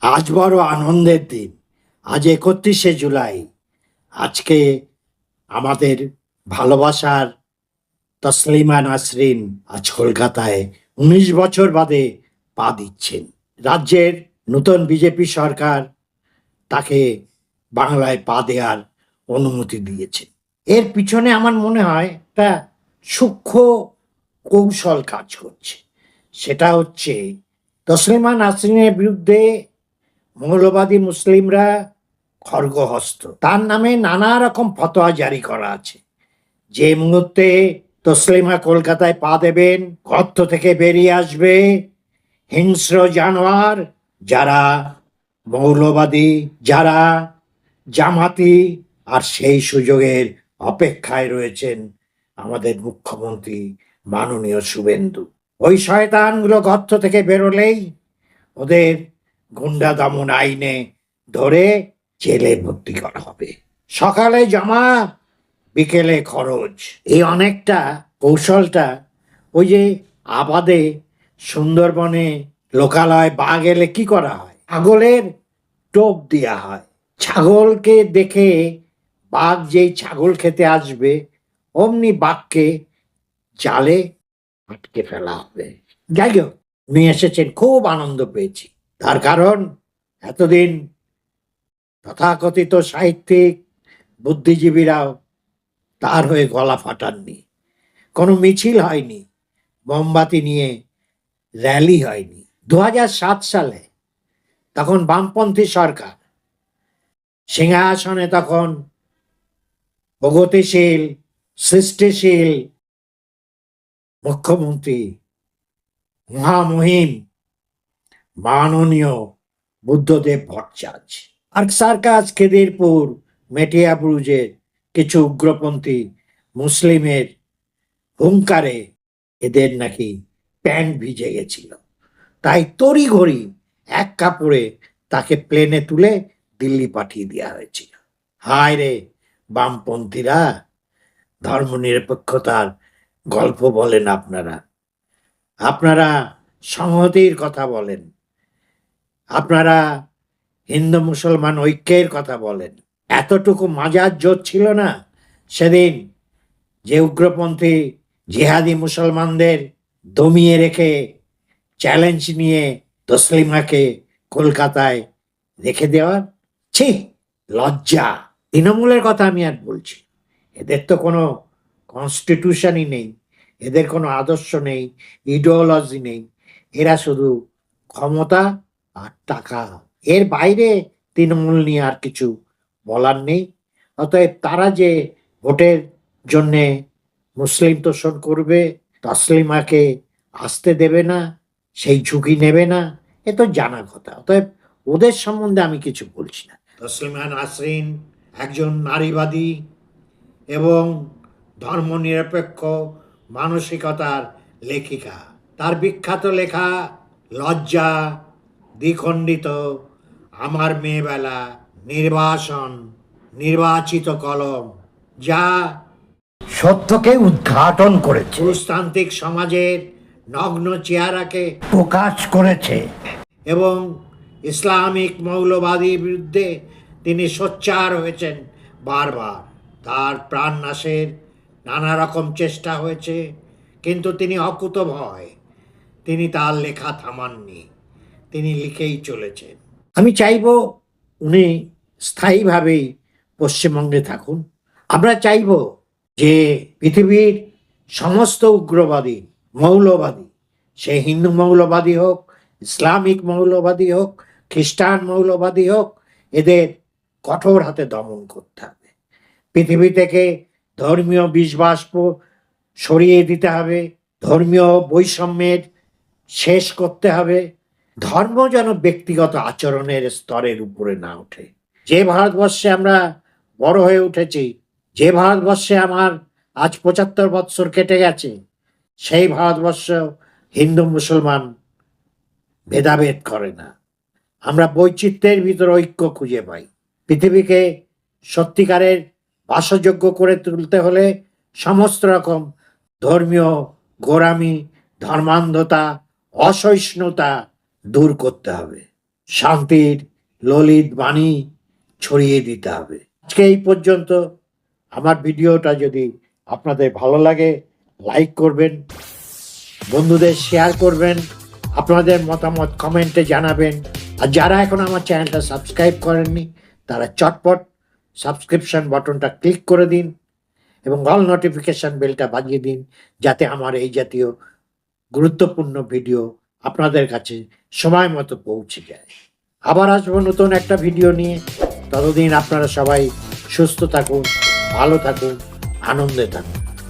আজ বড় আনন্দের দিন। আজ 31শে জুলাই। আজকে আমাদের ভালোবাসার তসলিমা নাসরিন আজ কলকাতায় 19 বছর বাদে পা দিচ্ছেন। রাজ্যের নতুন বিজেপি সরকার তাকে বাংলায় পা দেওয়ার অনুমতি দিয়েছে। এর পিছনে আমার মনে হয় একটা সূক্ষ্ম কৌশল কাজ করছে। সেটা হচ্ছে তসলিমা নাসরিনের বিরুদ্ধে মৌলবাদী মুসলিমরা খড়গহস্ত, তার নামে নানা রকম ফতোয়া জারি করা আছে। যে মুহূর্তে তসলিমা কলকাতায় পা দেবেন, গর্ত থেকে বেরিয়ে আসবে হিংস্র জানোয়ার, যারা মৌলবাদী, যারা জামাতি, আর সেই সুযোগের অপেক্ষায় রয়েছেন আমাদের মুখ্যমন্ত্রী মাননীয় শুভেন্দু। ওই শয়তানগুলো গর্ত থেকে বেরোলেই ওদের গুন্ডা দমন আইনে ধরে জেলে ভর্তি করা হবে। সকালে জমা, বিকেলে খরচ। এই অনেকটা কৌশলটা ওই যে আবাদে সুন্দরবনে লোকালয় বাঘ এলে কি করা হয়, ছাগলের টোপ দেওয়া হয়। ছাগলকে দেখে বাঘ যেই ছাগল খেতে আসবে অমনি বাঘকে জালে আটকে ফেলা হবে। যাই হোক, উনি এসেছেন, খুব আনন্দ পেয়েছি। তার কারণ এতদিন তথাকথিত সাহিত্যিক বুদ্ধিজীবীরাও তার হয়ে গলা ফাটাননি, কোনো মিছিল হয়নি, মোমবাতি নিয়ে র্যালি হয়নি। 2007 সালে তখন বামপন্থী সরকার, সিংহাসনে তখন প্রগতিশীল সৃষ্টিশীল মুখ্যমন্ত্রী মহামহিম মাননীয় বুদ্ধদেব ভট্টাচার্য। আর সার্কাস, খিদিরপুর, মেটিয়াবুরুজের কিছু উগ্রপন্থী মুসলিমের হুঙ্কারে এদের নাকি প্যান্ট ভিজে গেছিল, তাই তড়িঘড়ি এক কাপড়ে তাকে প্লেনে তুলে দিল্লি পাঠিয়ে দেওয়া হয়েছিল। হায় রে বামপন্থীরা, ধর্মনিরপেক্ষতার গল্প বলেন আপনারা, আপনারা সংহতির কথা বলেন, আপনারা হিন্দু মুসলমান ঐক্যের কথা বলেন। এতটুকু মাজার জোর ছিল না সেদিন যে উগ্রপন্থী জিহাদি মুসলমানদের দমিয়ে রেখে চ্যালেঞ্জ নিয়ে তসলিমাকে কলকাতায় রেখে দেওয়ার? ছি, লজ্জা। তৃণমূলের কথা আমি আর বলছি, এদের তো কোনো কনস্টিটিউশনই নেই, এদের কোনো আদর্শ নেই, ইডিওলজি নেই। এরা শুধু ক্ষমতা আর টাকা, এর বাইরে তৃণমূল নিয়ে আর কিছু বলার নেই। অতএব তারা যে ভোটের জন্যে মুসলিম তোষণ করবে, তসলিমাকে আসতে দেবে না, সেই ঝুঁকি নেবে না, এ তো জানা কথা। অতএব ওদের সম্বন্ধে আমি কিছু বলছি না। তসলিমা নাসরিন একজন নারীবাদী এবং ধর্মনিরপেক্ষ মানসিকতার লেখিকা। তার বিখ্যাত লেখা লজ্জা, দ্বিখণ্ডিত, আমার মেয়েবেলা, নির্বাসন, নির্বাচিত কলম, যা সত্যকে উদ্ঘাটন করেছে, পুরুষতান্ত্রিক সমাজের নগ্ন চেহারাকে প্রকাশ করেছে এবং ইসলামিক মৌলবাদীর বিরুদ্ধে তিনি সোচ্চার হয়েছেন বারবার। তার প্রাণনাশের নানা রকম চেষ্টা হয়েছে, কিন্তু তিনি অকুতভয়, তিনি তার লেখা থামাননি, তিনি লিখেই চলেছেন। আমি চাইব উনি স্থায়ীভাবেই পশ্চিমবঙ্গে থাকুন। আমরা চাইব যে পৃথিবীর সমস্ত উগ্রবাদী, মৌলবাদী, সে হিন্দু মৌলবাদী হোক, ইসলামিক মৌলবাদী হোক, খ্রিস্টান মৌলবাদী হোক, এদের কঠোর হাতে দমন করতে হবে। পৃথিবী থেকে ধর্মীয় বিষবাষ্প সরিয়ে দিতে হবে, ধর্মীয় বৈষম্যের শেষ করতে হবে। ধর্ম যেন ব্যক্তিগত আচরণের স্তরের উপরে না ওঠে। যে ভারতবর্ষে আমরা বড় হয়ে উঠেছি, যে ভারতবর্ষে আমার আজ 75 বৎসর কেটে গেছে, সেই ভারতবর্ষ হিন্দু মুসলমান ভেদাভেদ করে না। আমরা বৈচিত্র্যের ভিতর ঐক্য খুঁজে পাই। পৃথিবীকে সত্যিকারের বাসযোগ্য করে তুলতে হলে সমস্ত রকম ধর্মীয় গোঁড়ামি, ধর্মান্ধতা, অসহিষ্ণুতা দূর করতে হবে। শান্তির ললিত বাণী ছড়িয়ে দিতে হবে। আজকে এই পর্যন্ত। আমার ভিডিওটা যদি আপনাদের ভালো লাগে লাইক করবেন, বন্ধুদের শেয়ার করবেন, আপনাদের মতামত কমেন্টে জানাবেন। আর যারা এখন আমার চ্যানেলটা সাবস্ক্রাইব করেননি তারা চটপট সাবস্ক্রিপশন বাটনটা ক্লিক করে দিন এবং অল নোটিফিকেশন বেলটা বাজিয়ে দিন, যাতে আমার এই জাতীয় গুরুত্বপূর্ণ ভিডিও আপনাদের কাছে সময় মতো পৌঁছে যায়। আবার আসবো নতুন একটা ভিডিও নিয়ে। ততদিন আপনারা সবাই সুস্থ থাকুন, ভালো থাকুন, আনন্দে থাকুন।